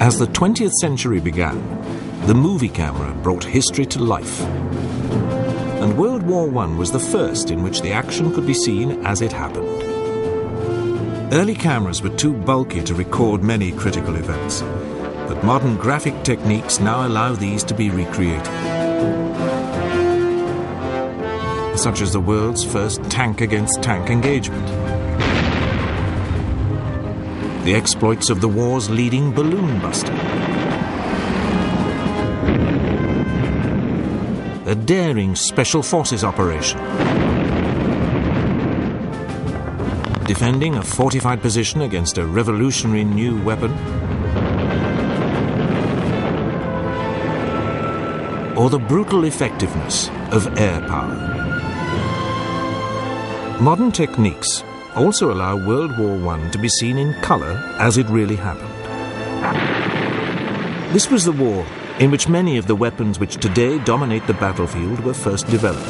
As the 20th century began, the movie camera brought history to life. And World War I was the first in which the action could be seen as it happened. Early cameras were too bulky to record many critical events, but modern graphic techniques now allow these to be recreated. Such as the world's first tank-against-tank engagement, the exploits of the war's leading balloon buster, a daring special forces operation, defending a fortified position against a revolutionary new weapon, or the brutal effectiveness of air power. Modern techniques also allow World War I to be seen in colour as it really happened. This was the war in which many of the weapons which today dominate the battlefield were first developed.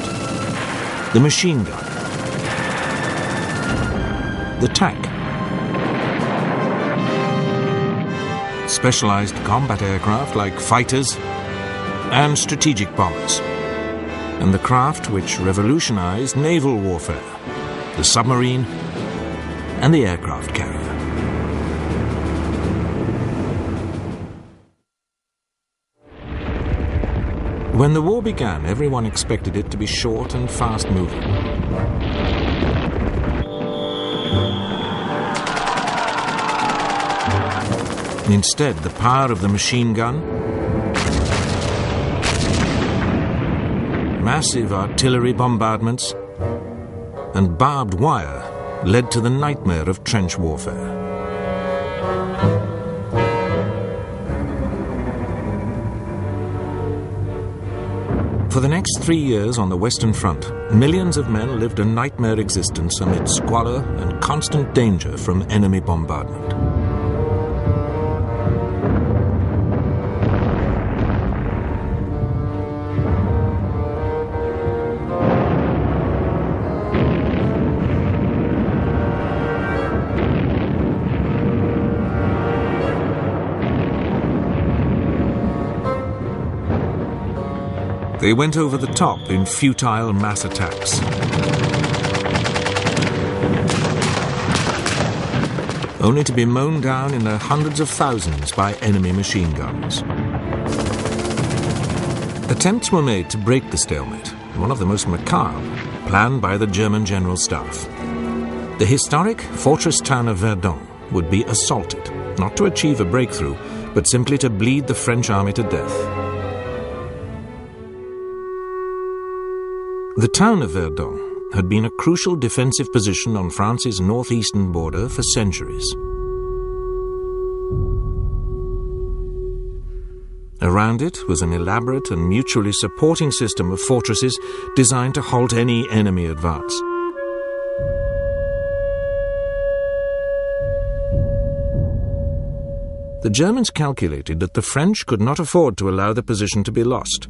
The machine gun, the tank, specialised combat aircraft like fighters and strategic bombers, and the craft which revolutionised naval warfare, the submarine and the aircraft carrier. When the war began, everyone expected it to be short and fast-moving. Instead, the power of the machine gun, massive artillery bombardments, and barbed wire led to the nightmare of trench warfare. For the next 3 years on the Western Front, millions of men lived a nightmare existence amid squalor and constant danger from enemy bombardment. They went over the top in futile mass attacks. Only to be mown down in their hundreds of thousands by enemy machine guns. Attempts were made to break the stalemate, one of the most macabre, planned by the German General Staff. The historic fortress town of Verdun would be assaulted, not to achieve a breakthrough, but simply to bleed the French army to death. The town of Verdun had been a crucial defensive position on France's northeastern border for centuries. Around it was an elaborate and mutually supporting system of fortresses designed to halt any enemy advance. The Germans calculated that the French could not afford to allow the position to be lost.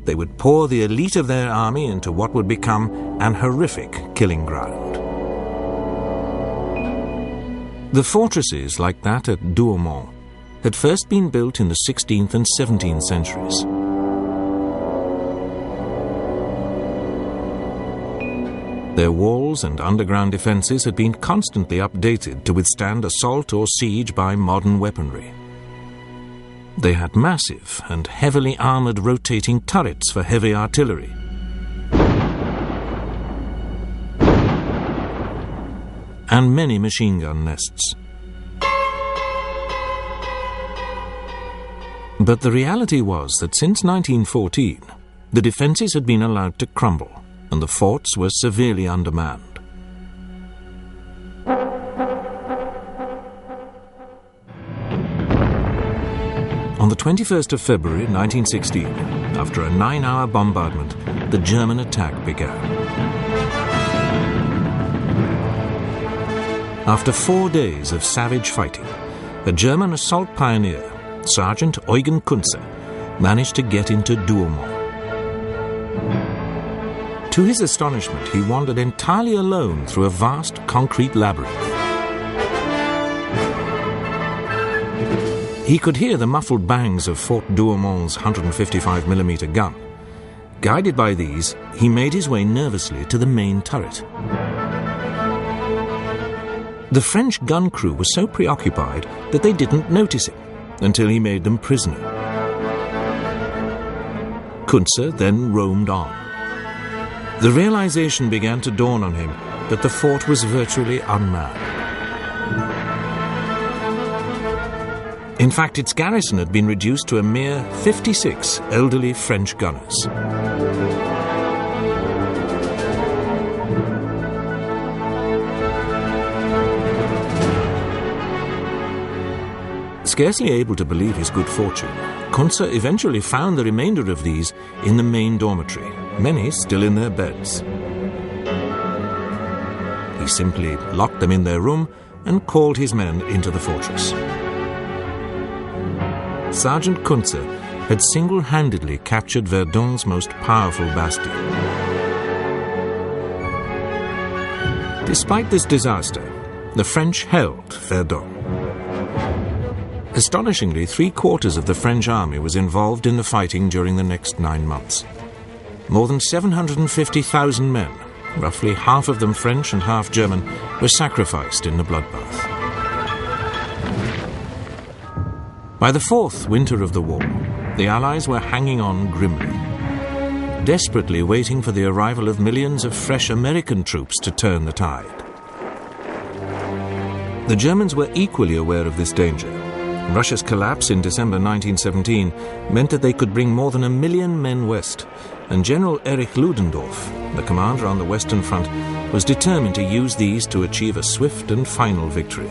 They would pour the elite of their army into what would become an horrific killing ground. The fortresses, like that at Douaumont, had first been built in the 16th and 17th centuries. Their walls and underground defences had been constantly updated to withstand assault or siege by modern weaponry. They had massive and heavily armoured rotating turrets for heavy artillery. And many machine gun nests. But the reality was that since 1914, the defences had been allowed to crumble, and the forts were severely undermanned. On the 21st of February 1916, after a 9-hour bombardment, the German attack began. After 4 days of savage fighting, a German assault pioneer, Sergeant Eugen Kunze, managed to get into Douaumont. To his astonishment, he wandered entirely alone through a vast concrete labyrinth. He could hear the muffled bangs of Fort Douaumond's 155mm gun. Guided by these, he made his way nervously to the main turret. The French gun crew was so preoccupied that they didn't notice him until he made them prisoner. Kuntze then roamed on. The realization began to dawn on him that the fort was virtually unmanned. In fact, its garrison had been reduced to a mere 56 elderly French gunners. Scarcely able to believe his good fortune, Kuntze eventually found the remainder of these in the main dormitory, many still in their beds. He simply locked them in their room and called his men into the fortress. Sergeant Kuntze had single-handedly captured Verdun's most powerful bastion. Despite this disaster, the French held Verdun. Astonishingly, 3/4 of the French army was involved in the fighting during the next 9 months. More than 750,000 men, roughly half of them French and half German, were sacrificed in the bloodbath. By the fourth winter of the war, the Allies were hanging on grimly, desperately waiting for the arrival of millions of fresh American troops to turn the tide. The Germans were equally aware of this danger. Russia's collapse in December 1917 meant that they could bring more than 1 million men west, and General Erich Ludendorff, the commander on the Western Front, was determined to use these to achieve a swift and final victory.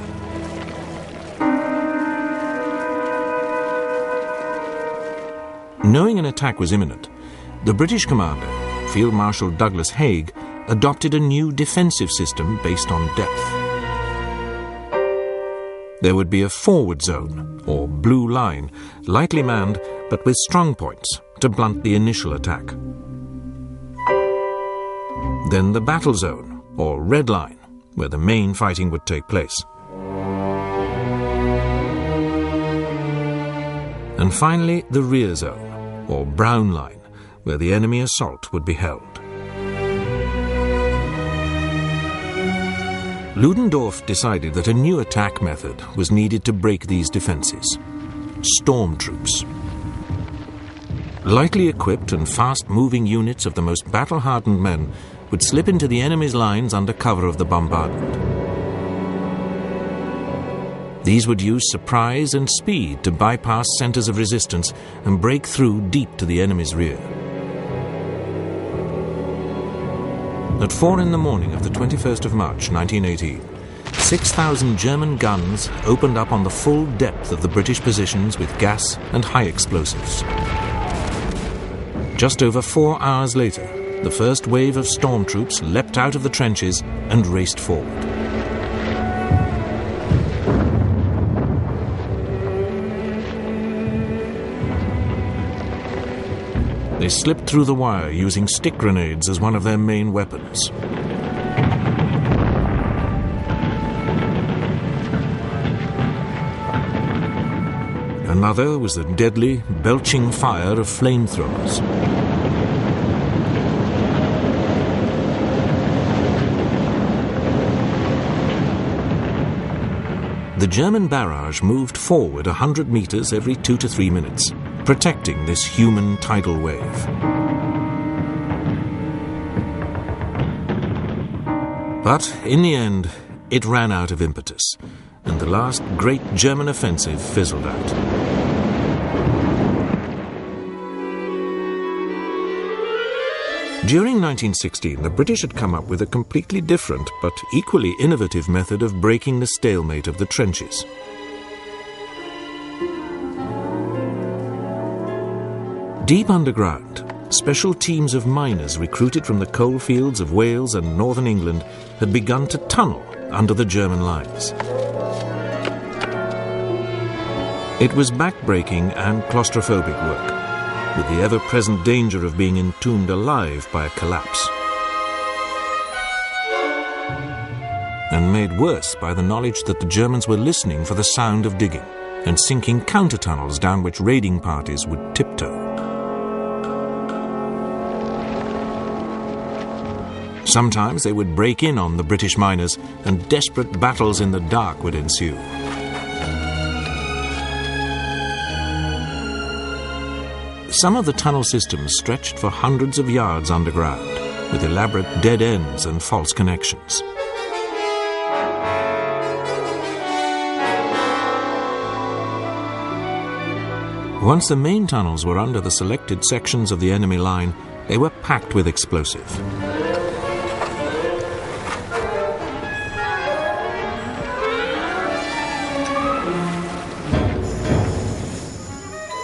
Knowing an attack was imminent, the British commander, Field Marshal Douglas Haig, adopted a new defensive system based on depth. There would be a forward zone, or blue line, lightly manned but with strong points to blunt the initial attack. Then the battle zone, or red line, where the main fighting would take place. And finally, the rear zone, or brown line, where the enemy assault would be held. Ludendorff decided that a new attack method was needed to break these defenses: storm troops. Lightly equipped and fast-moving units of the most battle-hardened men would slip into the enemy's lines under cover of the bombardment. These would use surprise and speed to bypass centers of resistance and break through deep to the enemy's rear. At 4 in the morning of the 21st of March 1918, 6,000 German guns opened up on the full depth of the British positions with gas and high explosives. Just over 4 hours later, the first wave of storm troops leapt out of the trenches and raced forward. They slipped through the wire using stick grenades as one of their main weapons. Another was the deadly, belching fire of flamethrowers. The German barrage moved forward 100 meters every 2 to 3 minutes, protecting this human tidal wave. But in the end, it ran out of impetus, and the last great German offensive fizzled out. During 1916, the British had come up with a completely different but equally innovative method of breaking the stalemate of the trenches. Deep underground, special teams of miners recruited from the coal fields of Wales and northern England had begun to tunnel under the German lines. It was backbreaking and claustrophobic work, with the ever-present danger of being entombed alive by a collapse. And made worse by the knowledge that the Germans were listening for the sound of digging. and sinking counter-tunnels down which raiding parties would tiptoe. Sometimes they would break in on the British miners, and desperate battles in the dark would ensue. Some of the tunnel systems stretched for hundreds of yards underground, with elaborate dead ends and false connections. Once the main tunnels were under the selected sections of the enemy line, they were packed with explosive.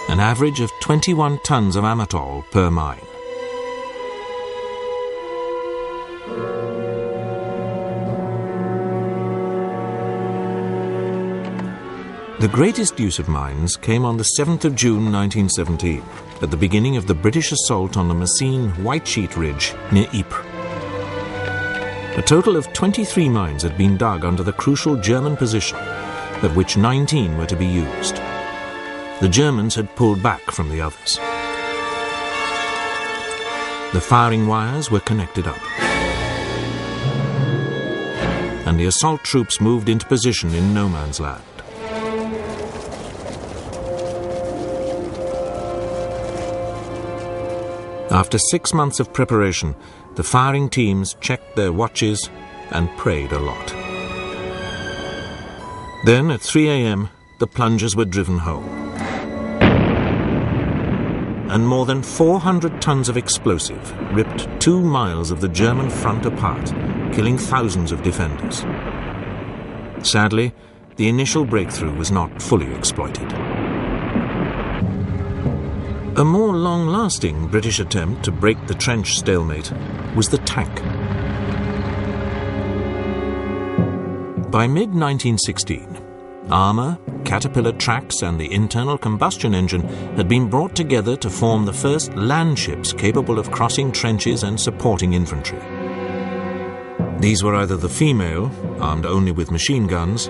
An average of 21 tons of amatol per mine. The greatest use of mines came on the 7th of June 1917, at the beginning of the British assault on the Messines White Sheet Ridge near Ypres. A total of 23 mines had been dug under the crucial German position, of which 19 were to be used. The Germans had pulled back from the others. The firing wires were connected up, and the assault troops moved into position in no man's land. After 6 months of preparation, the firing teams checked their watches and prayed a lot. Then, at 3 a.m., the plungers were driven home. And more than 400 tons of explosive ripped 2 miles of the German front apart, killing thousands of defenders. Sadly, the initial breakthrough was not fully exploited. A more long-lasting British attempt to break the trench stalemate was the tank. By mid-1916, armour, caterpillar tracks and the internal combustion engine had been brought together to form the first land ships capable of crossing trenches and supporting infantry. These were either the female, armed only with machine guns,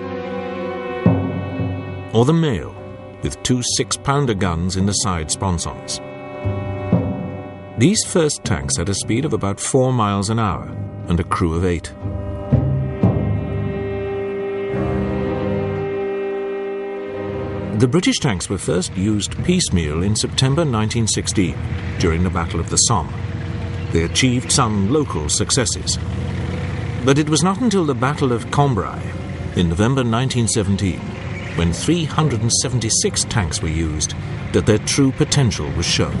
or the male, with 2 6-pounder guns in the side sponsons. These first tanks had a speed of about 4 miles an hour and a crew of 8. The British tanks were first used piecemeal in September 1916, during the Battle of the Somme. They achieved some local successes. But it was not until the Battle of Cambrai, in November 1917, when 376 tanks were used, that their true potential was shown.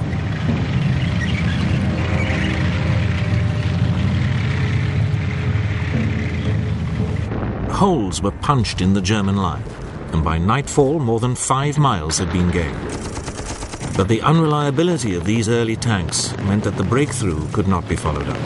Holes were punched in the German line, and by nightfall more than 5 miles had been gained. But the unreliability of these early tanks meant that the breakthrough could not be followed up.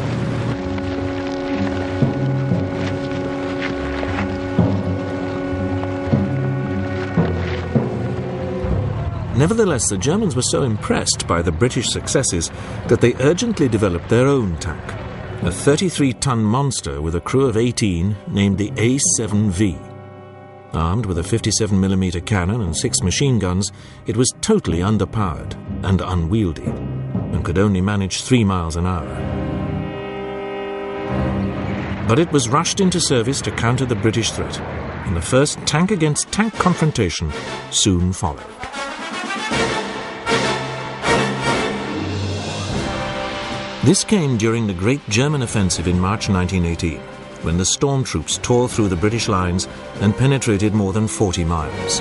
Nevertheless, the Germans were so impressed by the British successes that they urgently developed their own tank, a 33-ton monster with a crew of 18 named the A7V. Armed with a 57mm cannon and 6 machine guns, it was totally underpowered and unwieldy, and could only manage 3 miles an hour. But it was rushed into service to counter the British threat, and the first tank-against-tank confrontation soon followed. This came during the Great German Offensive in March 1918, when the storm troops tore through the British lines and penetrated more than 40 miles.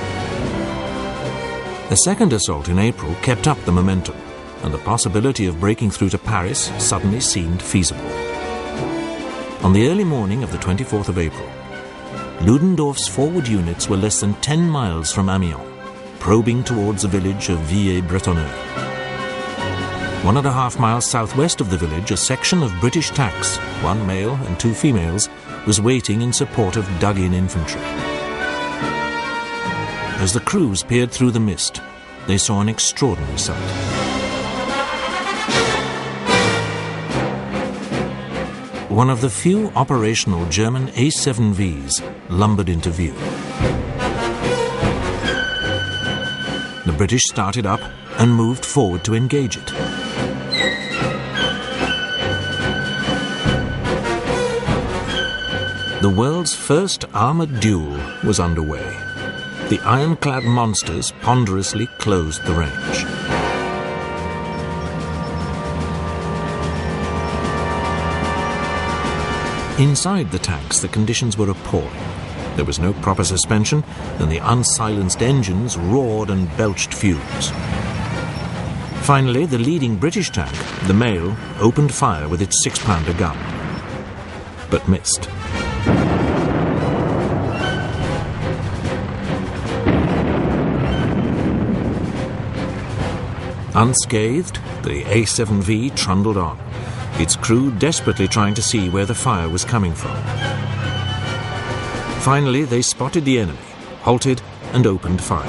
The second assault in April kept up the momentum, and the possibility of breaking through to Paris suddenly seemed feasible. On the early morning of the 24th of April, Ludendorff's forward units were less than 10 miles from Amiens, probing towards the village of Villers-Bretonneux. 1.5 miles southwest of the village, a section of British tanks, 1 male and 2 females, was waiting in support of dug-in infantry. As the crews peered through the mist, they saw an extraordinary sight. One of the few operational German A7Vs lumbered into view. The British started up and moved forward to engage it. The world's first armoured duel was underway. The ironclad monsters ponderously closed the range. Inside the tanks, the conditions were appalling. There was no proper suspension, and the unsilenced engines roared and belched fumes. Finally, the leading British tank, the Mail, opened fire with its 6-pounder gun, but missed. Unscathed, the A7V trundled on, its crew desperately trying to see where the fire was coming from. Finally, they spotted the enemy, halted, and opened fire.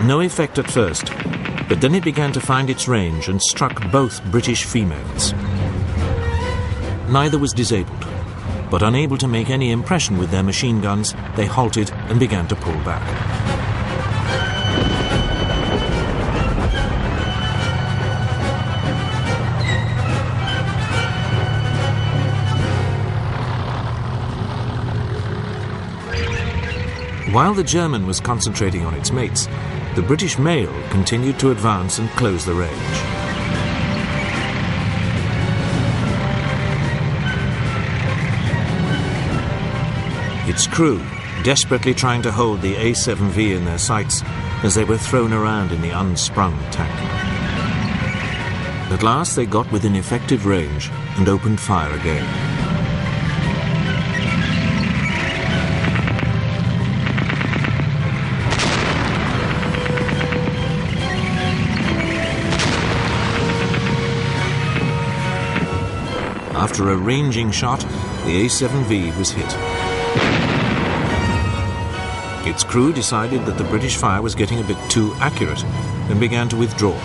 No effect at first, but then it began to find its range and struck both British females. Neither was disabled, but unable to make any impression with their machine guns, they halted and began to pull back. While the German was concentrating on its mates, the British Mail continued to advance and close the range. Its crew desperately trying to hold the A7V in their sights as they were thrown around in the unsprung tank. At last they got within effective range and opened fire again. After a ranging shot, the A7V was hit. Its crew decided that the British fire was getting a bit too accurate and began to withdraw,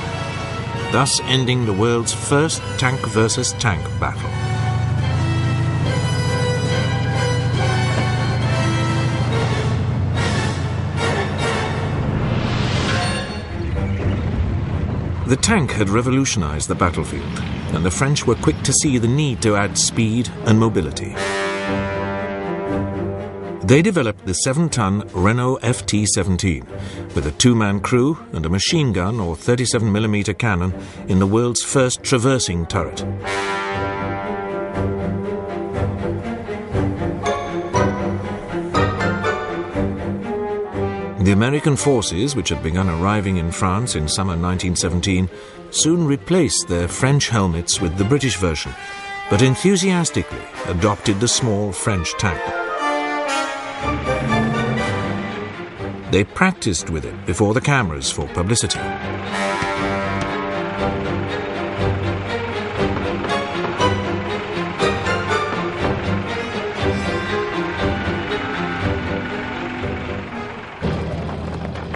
thus ending the world's first tank versus tank battle. The tank had revolutionized the battlefield, and the French were quick to see the need to add speed and mobility. They developed the 7-ton Renault FT-17 with a 2-man crew and a machine gun or 37mm cannon in the world's first traversing turret. The American forces, which had begun arriving in France in summer 1917, soon replaced their French helmets with the British version, but enthusiastically adopted the small French tank. They practiced with it before the cameras for publicity.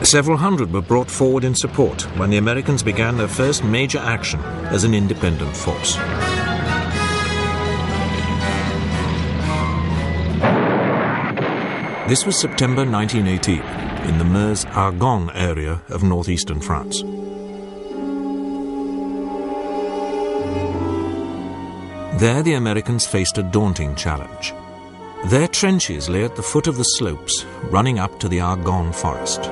Several hundred were brought forward in support when the Americans began their first major action as an independent force. This was September 1918 in the Meuse-Argonne area of northeastern France. There the Americans faced a daunting challenge. Their trenches lay at the foot of the slopes running up to the Argonne forest.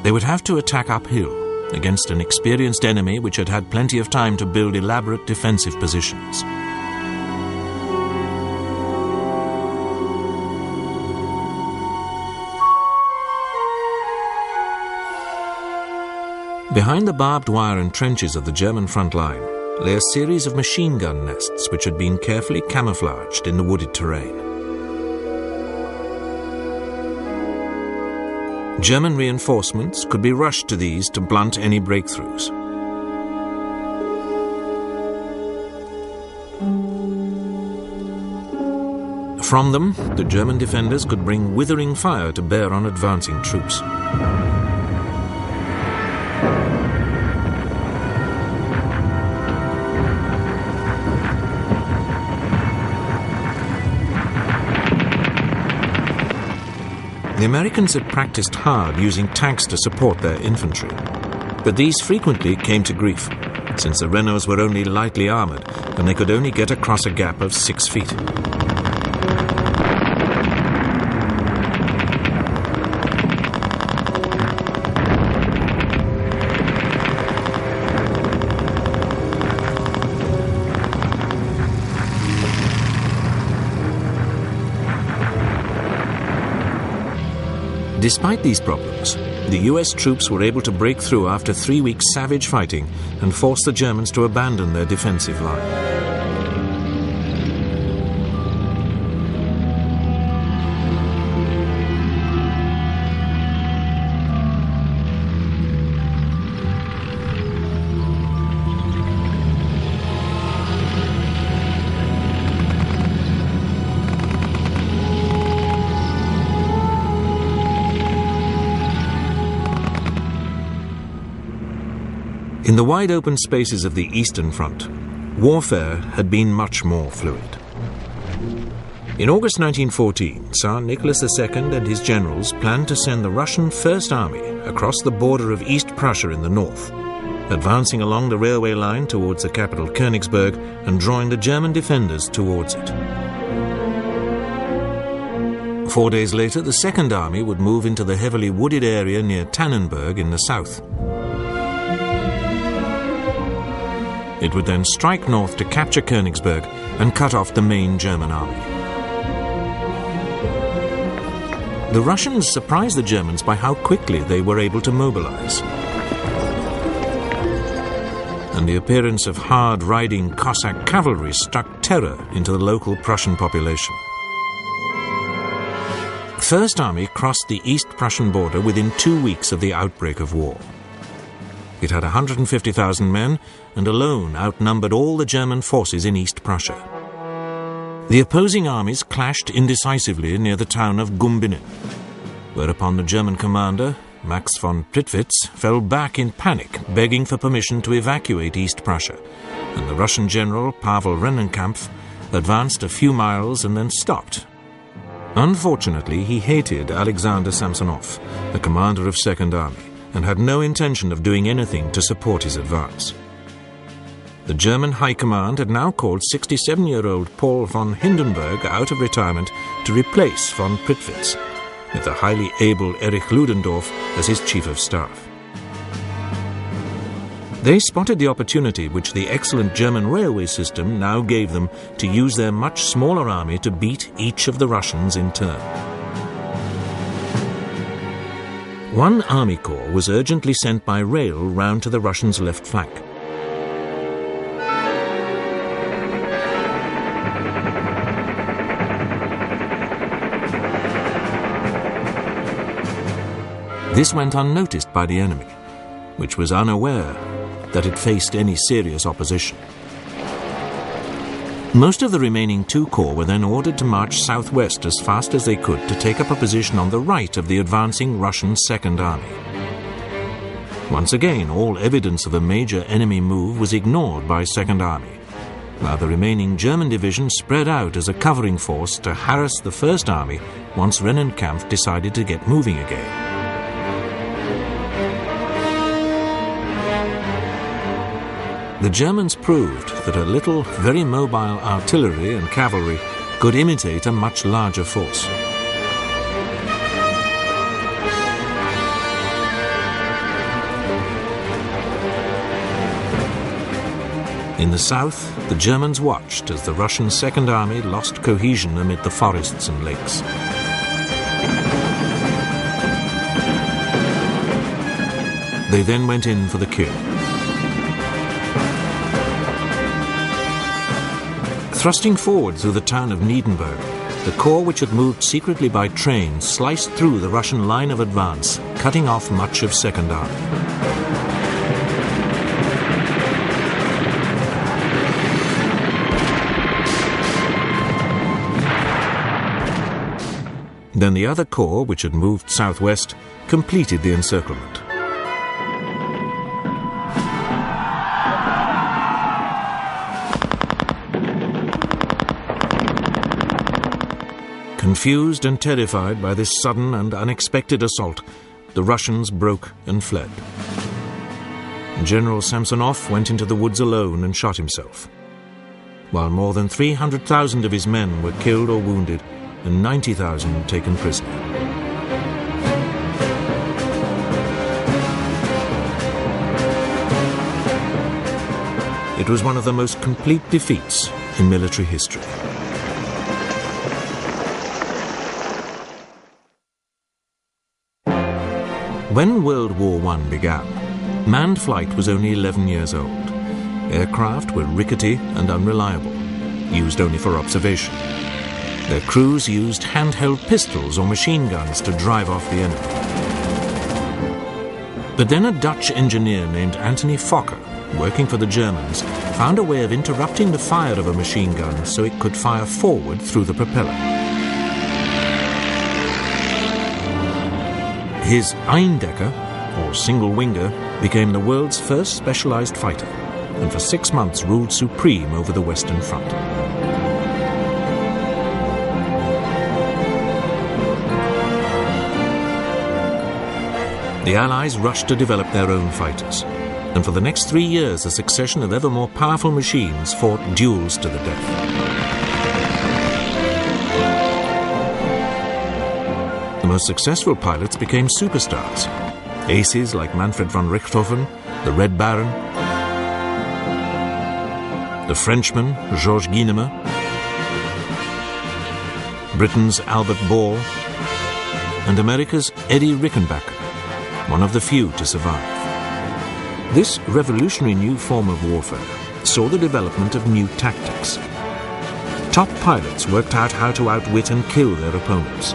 They would have to attack uphill against an experienced enemy which had had plenty of time to build elaborate defensive positions. Behind the barbed wire and trenches of the German front line lay a series of machine gun nests which had been carefully camouflaged in the wooded terrain. German reinforcements could be rushed to these to blunt any breakthroughs. From them, the German defenders could bring withering fire to bear on advancing troops. The Americans had practiced hard using tanks to support their infantry, but these frequently came to grief, since the Renaults were only lightly armoured and they could only get across a gap of 6 feet. Despite these problems, the US troops were able to break through after 3 weeks' savage fighting and force the Germans to abandon their defensive line. In the wide open spaces of the Eastern Front, warfare had been much more fluid. In August 1914, Tsar Nicholas II and his generals planned to send the Russian First Army across the border of East Prussia in the north, advancing along the railway line towards the capital Königsberg and drawing the German defenders towards it. 4 days later, the Second Army would move into the heavily wooded area near Tannenberg in the south. It would then strike north to capture Königsberg and cut off the main German army. The Russians surprised the Germans by how quickly they were able to mobilize. And the appearance of hard-riding Cossack cavalry struck terror into the local Prussian population. First Army crossed the East Prussian border within 2 weeks of the outbreak of war. It had 150,000 men and alone outnumbered all the German forces in East Prussia. The opposing armies clashed indecisively near the town of Gumbinnen, whereupon the German commander, Max von Prittwitz, fell back in panic, begging for permission to evacuate East Prussia, and the Russian general, Pavel Rennenkampf, advanced a few miles and then stopped. Unfortunately, he hated Alexander Samsonov, the commander of Second Army, and had no intention of doing anything to support his advance. The German High Command had now called 67-year-old Paul von Hindenburg out of retirement to replace von Prittwitz, with the highly able Erich Ludendorff as his chief of staff. They spotted the opportunity which the excellent German railway system now gave them to use their much smaller army to beat each of the Russians in turn. One army corps was urgently sent by rail round to the Russians' left flank. This went unnoticed by the enemy, which was unaware that it faced any serious opposition. Most of the remaining 2 corps were then ordered to march southwest as fast as they could to take up a position on the right of the advancing Russian Second Army. Once again, all evidence of a major enemy move was ignored by Second Army, while the remaining German division spread out as a covering force to harass the First Army once Rennenkampf decided to get moving again. The Germans proved that a little, very mobile artillery and cavalry could imitate a much larger force. In the south, the Germans watched as the Russian Second Army lost cohesion amid the forests and lakes. They then went in for the kill. Thrusting forward through the town of Niedenberg, the corps which had moved secretly by train sliced through the Russian line of advance, cutting off much of Second Army. Then the other corps, which had moved southwest, completed the encirclement. Confused and terrified by this sudden and unexpected assault, the Russians broke and fled. General Samsonov went into the woods alone and shot himself, while more than 300,000 of his men were killed or wounded and 90,000 taken prisoner. It was one of the most complete defeats in military history. When World War I began, manned flight was only 11 years old. Aircraft were rickety and unreliable, used only for observation. Their crews used handheld pistols or machine guns to drive off the enemy. But then a Dutch engineer named Anthony Fokker, working for the Germans, found a way of interrupting the fire of a machine gun so it could fire forward through the propeller. His Eindecker, or single-winger, became the world's first specialized fighter, and for 6 months ruled supreme over the Western Front. The Allies rushed to develop their own fighters, and for the next 3 years a succession of ever more powerful machines fought duels to the death. The most successful pilots became superstars. Aces like Manfred von Richthofen, the Red Baron, the Frenchman Georges Guynemer, Britain's Albert Ball, and America's Eddie Rickenbacker, one of the few to survive. This revolutionary new form of warfare saw the development of new tactics. Top pilots worked out how to outwit and kill their opponents.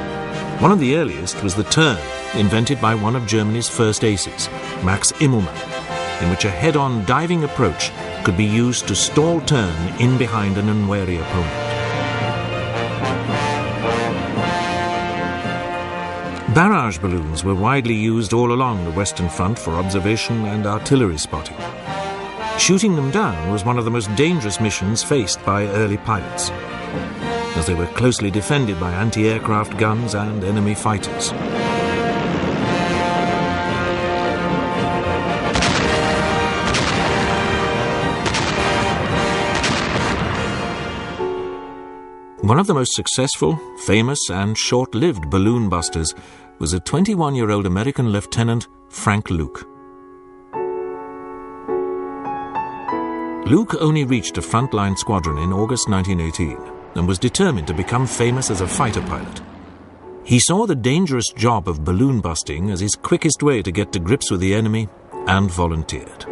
One of the earliest was the turn, invented by one of Germany's first aces, Max Immelmann, in which a head-on diving approach could be used to stall turn in behind an unwary opponent. Barrage balloons were widely used all along the Western Front for observation and artillery spotting. Shooting them down was one of the most dangerous missions faced by early pilots, as they were closely defended by anti-aircraft guns and enemy fighters. One of the most successful, famous and short-lived balloon busters was a 21-year-old American Lieutenant Frank Luke. Luke only reached a frontline squadron in August 1918 and was determined to become famous as a fighter pilot. He saw the dangerous job of balloon busting as his quickest way to get to grips with the enemy and volunteered.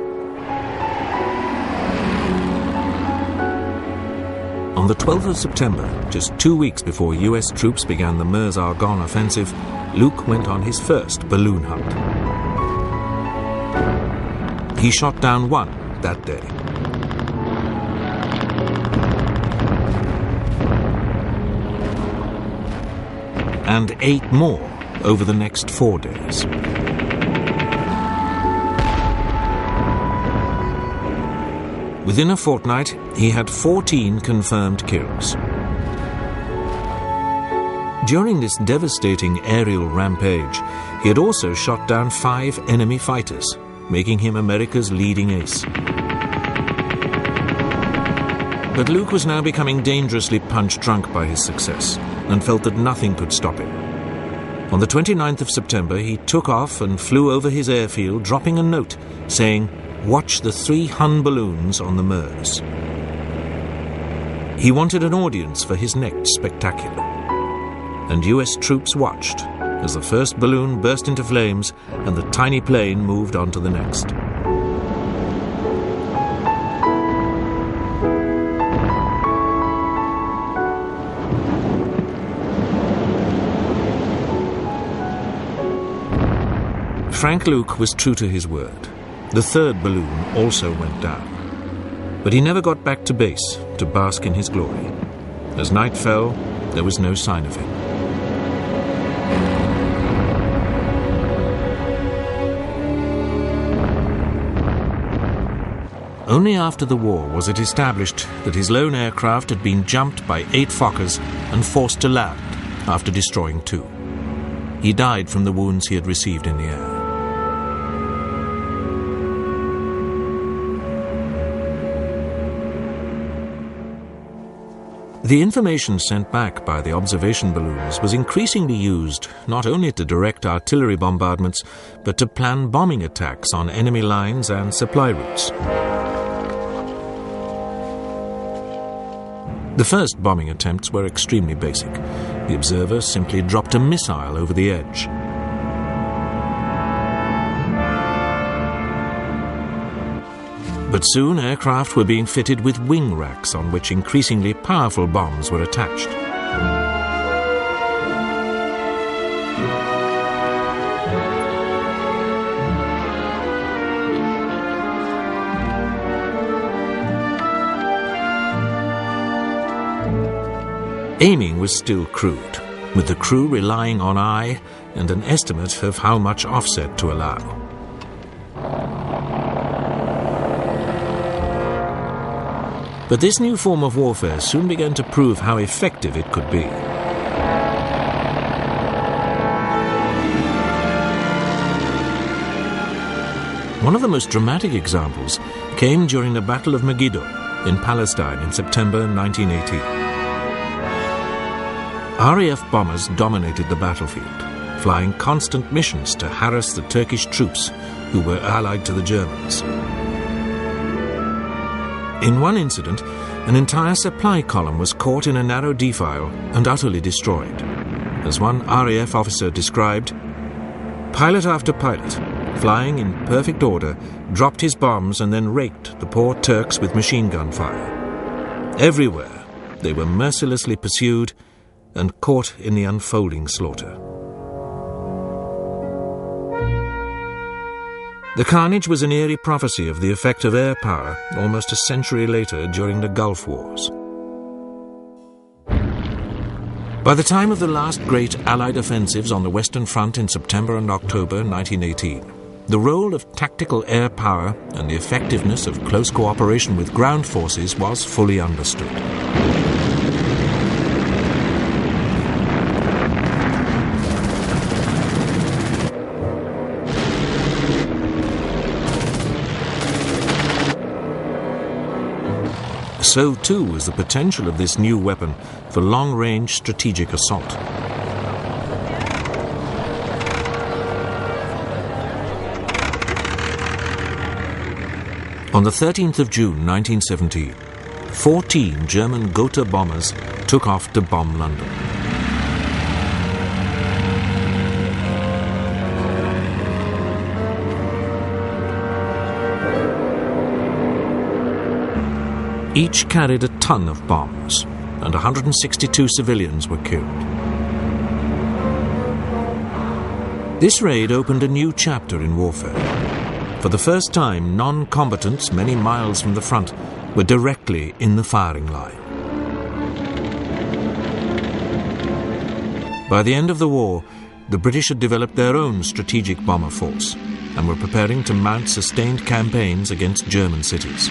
On the 12th of September, just 2 weeks before US troops began the Meuse-Argonne offensive, Luke went on his first balloon hunt. He shot down one that day. And 8 more over the next 4 days. Within a fortnight, he had 14 confirmed kills. During this devastating aerial rampage, he had also shot down 5 enemy fighters, making him America's leading ace. But Luke was now becoming dangerously punch-drunk by his success, and felt that nothing could stop him. On the 29th of September, he took off and flew over his airfield, dropping a note saying, "Watch the 3 Hun balloons on the Meuse." He wanted an audience for his next spectacular. And US troops watched as the first balloon burst into flames and the tiny plane moved on to the next. Frank Luke was true to his word. The 3rd balloon also went down. But he never got back to base to bask in his glory. As night fell, there was no sign of him. Only after the war was it established that his lone aircraft had been jumped by 8 Fokkers and forced to land, after destroying 2. He died from the wounds he had received in the air. The information sent back by the observation balloons was increasingly used not only to direct artillery bombardments, but to plan bombing attacks on enemy lines and supply routes. The first bombing attempts were extremely basic. The observer simply dropped a missile over the edge. But soon aircraft were being fitted with wing racks on which increasingly powerful bombs were attached. Aiming was still crude, with the crew relying on eye and an estimate of how much offset to allow. But this new form of warfare soon began to prove how effective it could be. One of the most dramatic examples came during the Battle of Megiddo in Palestine in September 1918. RAF bombers dominated the battlefield, flying constant missions to harass the Turkish troops who were allied to the Germans. In one incident, an entire supply column was caught in a narrow defile and utterly destroyed. As one RAF officer described, pilot after pilot, flying in perfect order, dropped his bombs and then raked the poor Turks with machine gun fire. Everywhere, they were mercilessly pursued and caught in the unfolding slaughter. The carnage was an eerie prophecy of the effect of air power almost a century later during the Gulf Wars. By the time of the last great Allied offensives on the Western Front in September and October 1918, the role of tactical air power and the effectiveness of close cooperation with ground forces was fully understood. So too was the potential of this new weapon for long-range strategic assault. On the 13th of June 1917, 14 German Gotha bombers took off to bomb London. Each carried a ton of bombs, and 162 civilians were killed. This raid opened a new chapter in warfare. For the first time, non-combatants many miles from the front were directly in the firing line. By the end of the war, the British had developed their own strategic bomber force and were preparing to mount sustained campaigns against German cities.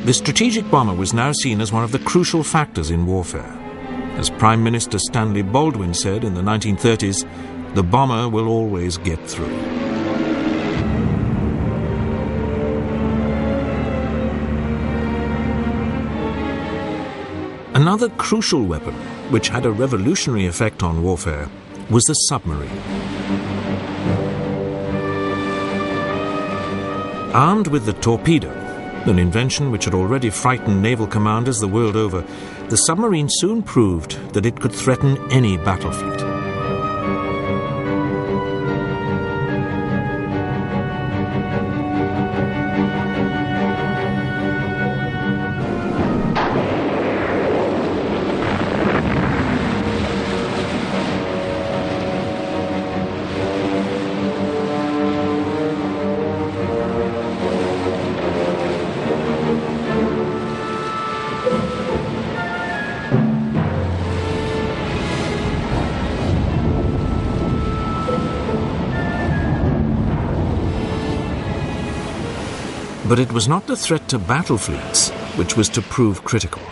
The strategic bomber was now seen as one of the crucial factors in warfare. As Prime Minister Stanley Baldwin said in the 1930s, the bomber will always get through. Another crucial weapon, which had a revolutionary effect on warfare, was the submarine. Armed with the torpedo, an invention which had already frightened naval commanders the world over, the submarine soon proved that it could threaten any battle fleet. But it was not the threat to battle fleets which was to prove critical.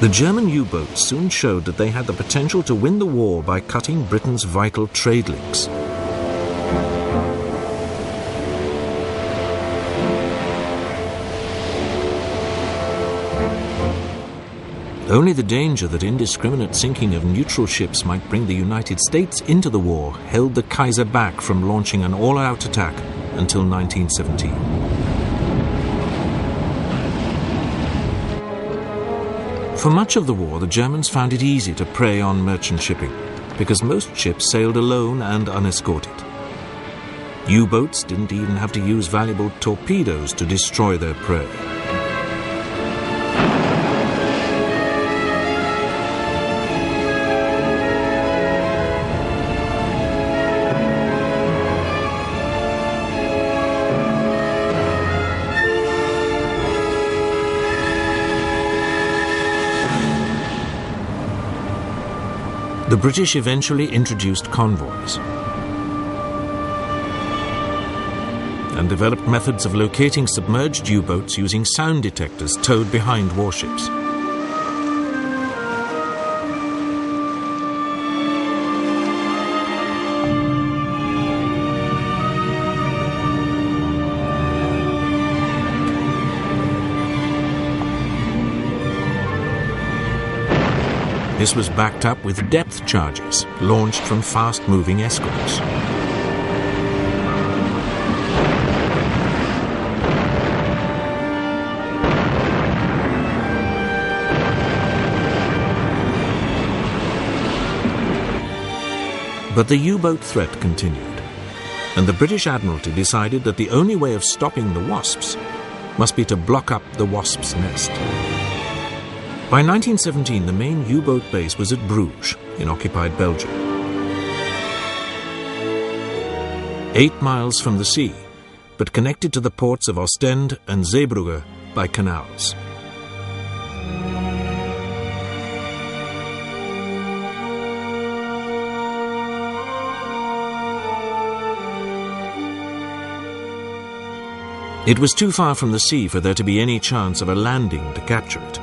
The German U-boats soon showed that they had the potential to win the war by cutting Britain's vital trade links. Only the danger that indiscriminate sinking of neutral ships might bring the United States into the war held the Kaiser back from launching an all-out attack until 1917. For much of the war, the Germans found it easy to prey on merchant shipping, because most ships sailed alone and unescorted. U-boats didn't even have to use valuable torpedoes to destroy their prey. The British eventually introduced convoys and developed methods of locating submerged U-boats using sound detectors towed behind warships. This was backed up with depth charges launched from fast-moving escorts. But the U-boat threat continued, and the British Admiralty decided that the only way of stopping the Wasps must be to block up the Wasp's nest. By 1917, the main U-boat base was at Bruges, in occupied Belgium. 8 miles from the sea, but connected to the ports of Ostend and Zeebrugge by canals. It was too far from the sea for there to be any chance of a landing to capture it.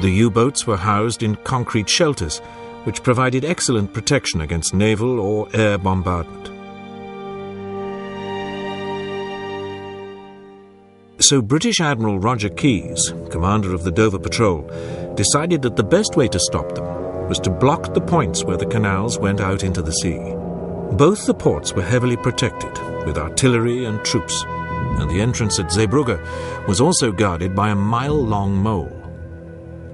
The U-boats were housed in concrete shelters, which provided excellent protection against naval or air bombardment. So British Admiral Roger Keyes, commander of the Dover Patrol, decided that the best way to stop them was to block the points where the canals went out into the sea. Both the ports were heavily protected, with artillery and troops, and the entrance at Zeebrugge was also guarded by a mile-long mole.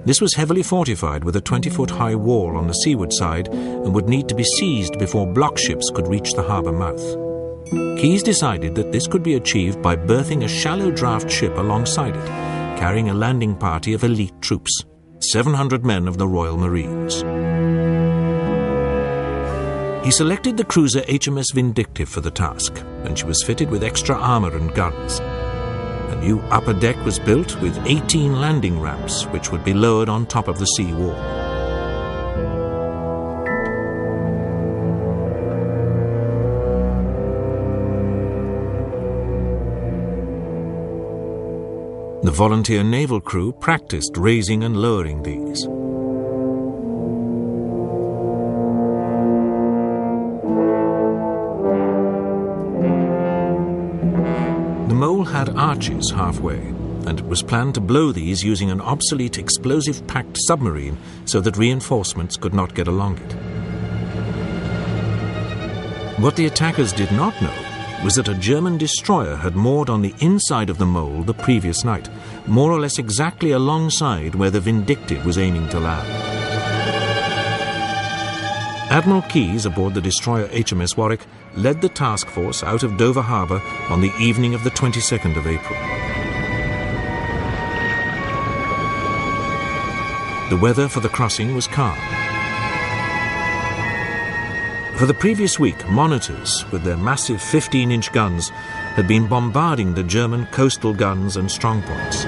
This was heavily fortified with a 20-foot-high wall on the seaward side and would need to be seized before block ships could reach the harbour mouth. Keyes decided that this could be achieved by berthing a shallow draft ship alongside it, carrying a landing party of elite troops, 700 men of the Royal Marines. He selected the cruiser HMS Vindictive for the task, and she was fitted with extra armour and guns. A new upper deck was built with 18 landing ramps, which would be lowered on top of the sea wall. The volunteer naval crew practiced raising and lowering these. The mole had arches halfway, and it was planned to blow these using an obsolete explosive-packed submarine so that reinforcements could not get along it. What the attackers did not know was that a German destroyer had moored on the inside of the mole the previous night, more or less exactly alongside where the Vindictive was aiming to land. Admiral Keyes, aboard the destroyer HMS Warwick, led the task force out of Dover Harbour on the evening of the 22nd of April. The weather for the crossing was calm. For the previous week, monitors, with their massive 15-inch guns, had been bombarding the German coastal guns and strongpoints.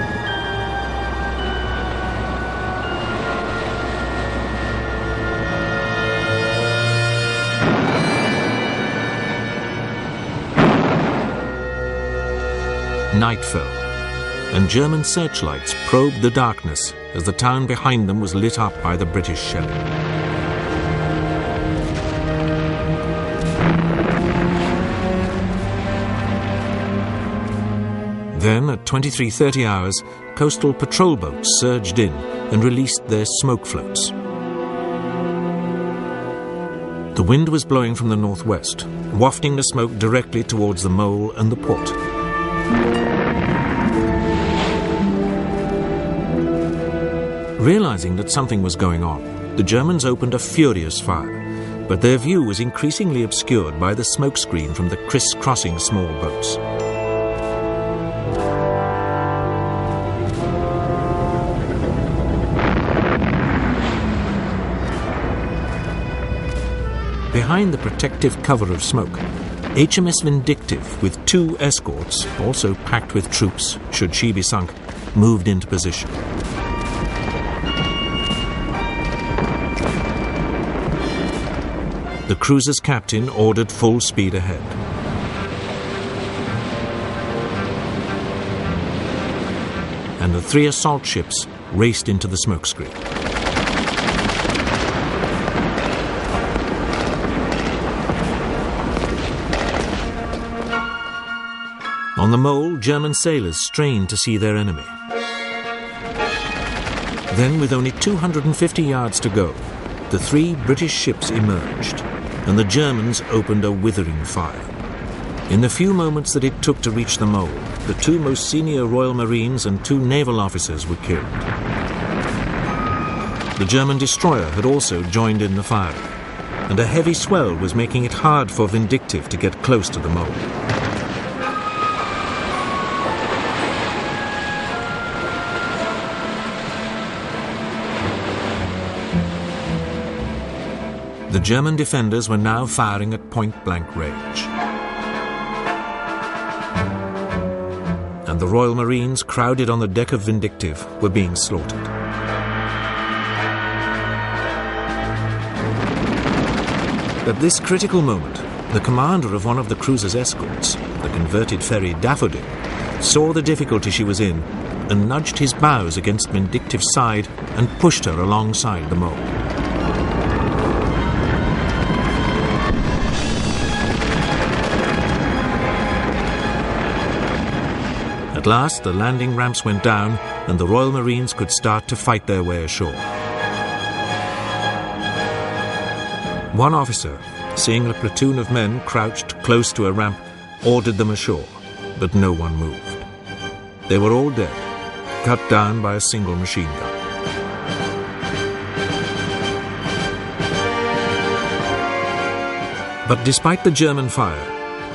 Night fell, and German searchlights probed the darkness as the town behind them was lit up by the British shelling. Then, at 23:30 hours, coastal patrol boats surged in and released their smoke floats. The wind was blowing from the northwest, wafting the smoke directly towards the mole and the port. Realizing that something was going on, the Germans opened a furious fire, but their view was increasingly obscured by the smokescreen from the criss-crossing small boats. Behind the protective cover of smoke, HMS Vindictive, with 2 escorts, also packed with troops, should she be sunk, moved into position. The cruiser's captain ordered full speed ahead. And the 3 assault ships raced into the smokescreen. On the mole, German sailors strained to see their enemy. Then, with only 250 yards to go, the 3 British ships emerged, and the Germans opened a withering fire. In the few moments that it took to reach the mole, the 2 most senior Royal Marines and 2 naval officers were killed. The German destroyer had also joined in the firing, and a heavy swell was making it hard for Vindictive to get close to the mole. The German defenders were now firing at point-blank range. And the Royal Marines, crowded on the deck of Vindictive, were being slaughtered. At this critical moment, the commander of one of the cruiser's escorts, the converted ferry Daffodil, saw the difficulty she was in and nudged his bows against Vindictive's side and pushed her alongside the mole. At last, the landing ramps went down and the Royal Marines could start to fight their way ashore. One officer, seeing a platoon of men crouched close to a ramp, ordered them ashore, but no one moved. They were all dead, cut down by a single machine gun. But despite the German fire,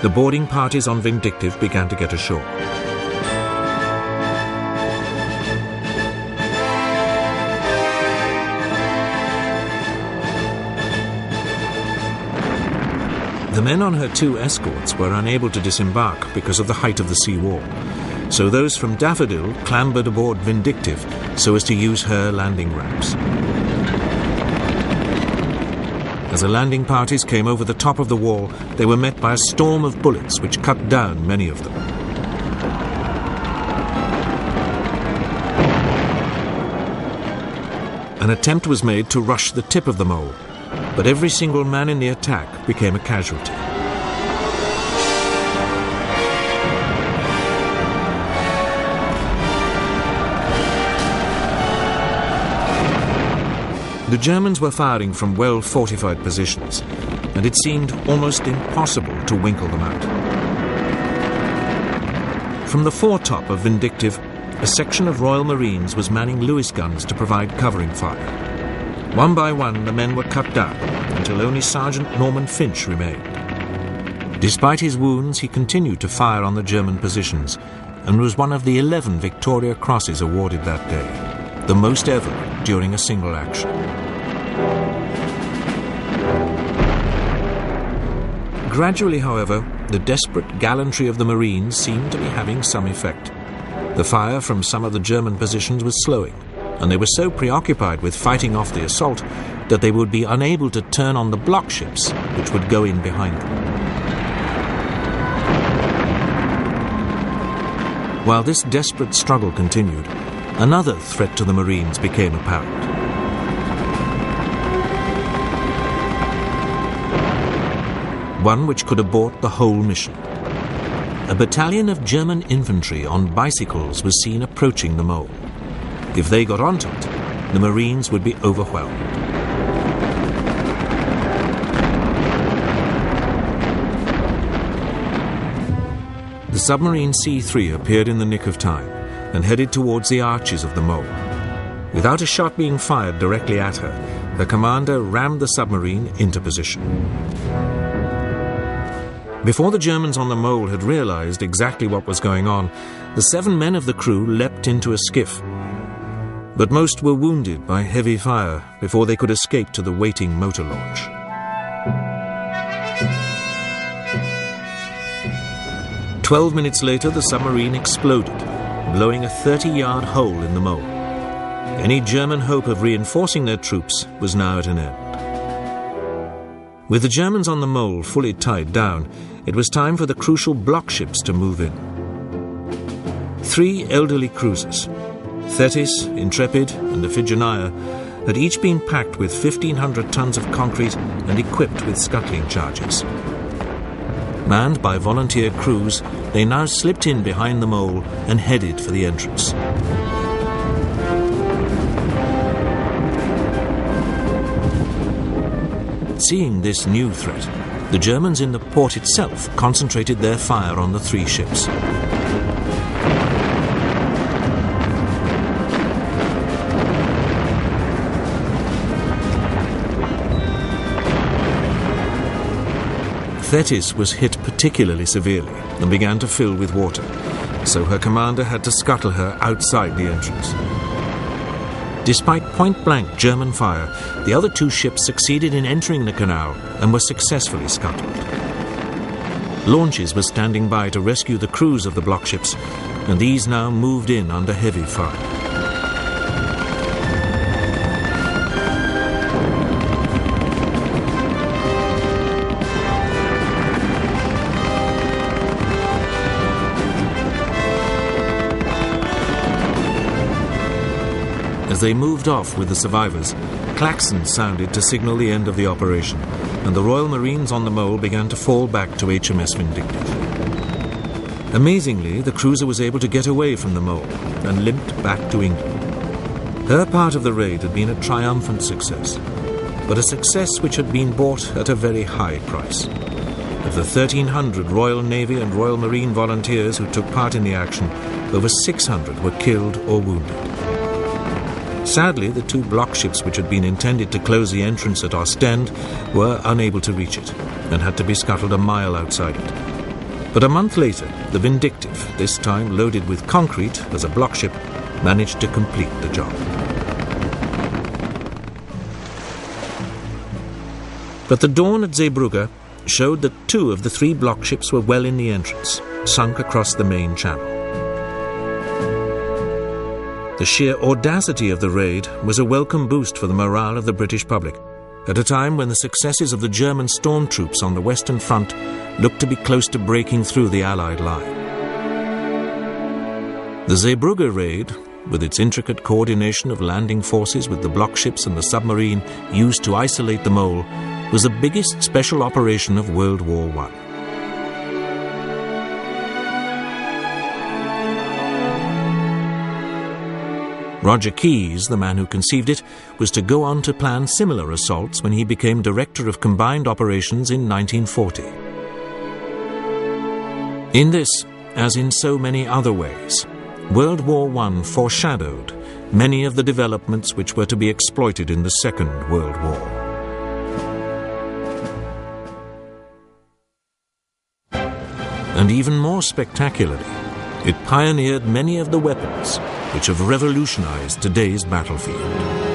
the boarding parties on Vindictive began to get ashore. The men on her 2 escorts were unable to disembark because of the height of the sea wall, so those from Daffodil clambered aboard Vindictive so as to use her landing ramps. As the landing parties came over the top of the wall, they were met by a storm of bullets which cut down many of them. An attempt was made to rush the tip of the mole, but every single man in the attack became a casualty. The Germans were firing from well-fortified positions, and it seemed almost impossible to winkle them out. From the foretop of Vindictive, a section of Royal Marines was manning Lewis guns to provide covering fire. One by one, the men were cut down until only Sergeant Norman Finch remained. Despite his wounds, he continued to fire on the German positions and was one of the 11 Victoria Crosses awarded that day, the most ever during a single action. Gradually, however, the desperate gallantry of the Marines seemed to be having some effect. The fire from some of the German positions was slowing, and they were so preoccupied with fighting off the assault that they would be unable to turn on the block ships, which would go in behind them. While this desperate struggle continued, another threat to the Marines became apparent. One which could abort the whole mission. A battalion of German infantry on bicycles was seen approaching the mole. If they got onto it, the Marines would be overwhelmed. The submarine C-3 appeared in the nick of time and headed towards the arches of the mole. Without a shot being fired directly at her, her commander rammed the submarine into position. Before the Germans on the mole had realized exactly what was going on, the 7 men of the crew leapt into a skiff. But most were wounded by heavy fire before they could escape to the waiting motor launch. "12 minutes later, the submarine exploded, blowing a 30-yard hole in the mole. Any German hope of reinforcing their troops was now at an end. With the Germans on the mole fully tied down, it was time for the crucial block ships to move in. 3 elderly cruisers, Thetis, Intrepid, and Iphigenia, had each been packed with 1,500 tons of concrete and equipped with scuttling charges. Manned by volunteer crews, they now slipped in behind the mole and headed for the entrance. Seeing this new threat, the Germans in the port itself concentrated their fire on the 3 ships. Thetis was hit particularly severely and began to fill with water, so her commander had to scuttle her outside the entrance. Despite point-blank German fire, the other 2 ships succeeded in entering the canal and were successfully scuttled. Launches were standing by to rescue the crews of the block ships, and these now moved in under heavy fire. As they moved off with the survivors, klaxons sounded to signal the end of the operation, and the Royal Marines on the mole began to fall back to HMS Vindictive. Amazingly, the cruiser was able to get away from the mole and limped back to England. Her part of the raid had been a triumphant success, but a success which had been bought at a very high price. Of the 1,300 Royal Navy and Royal Marine volunteers who took part in the action, over 600 were killed or wounded. Sadly, the 2 block ships which had been intended to close the entrance at Ostend were unable to reach it and had to be scuttled a mile outside it. But a month later, the Vindictive, this time loaded with concrete as a block ship, managed to complete the job. But the dawn at Zeebrugge showed that 2 of the 3 block ships were well in the entrance, sunk across the main channel. The sheer audacity of the raid was a welcome boost for the morale of the British public, at a time when the successes of the German storm troops on the Western Front looked to be close to breaking through the Allied line. The Zeebrugge raid, with its intricate coordination of landing forces with the block ships and the submarine used to isolate the mole, was the biggest special operation of World War I. Roger Keyes, the man who conceived it, was to go on to plan similar assaults when he became Director of Combined Operations in 1940. In this, as in so many other ways, World War I foreshadowed many of the developments which were to be exploited in the Second World War. And even more spectacularly, it pioneered many of the weapons which have revolutionized today's battlefield.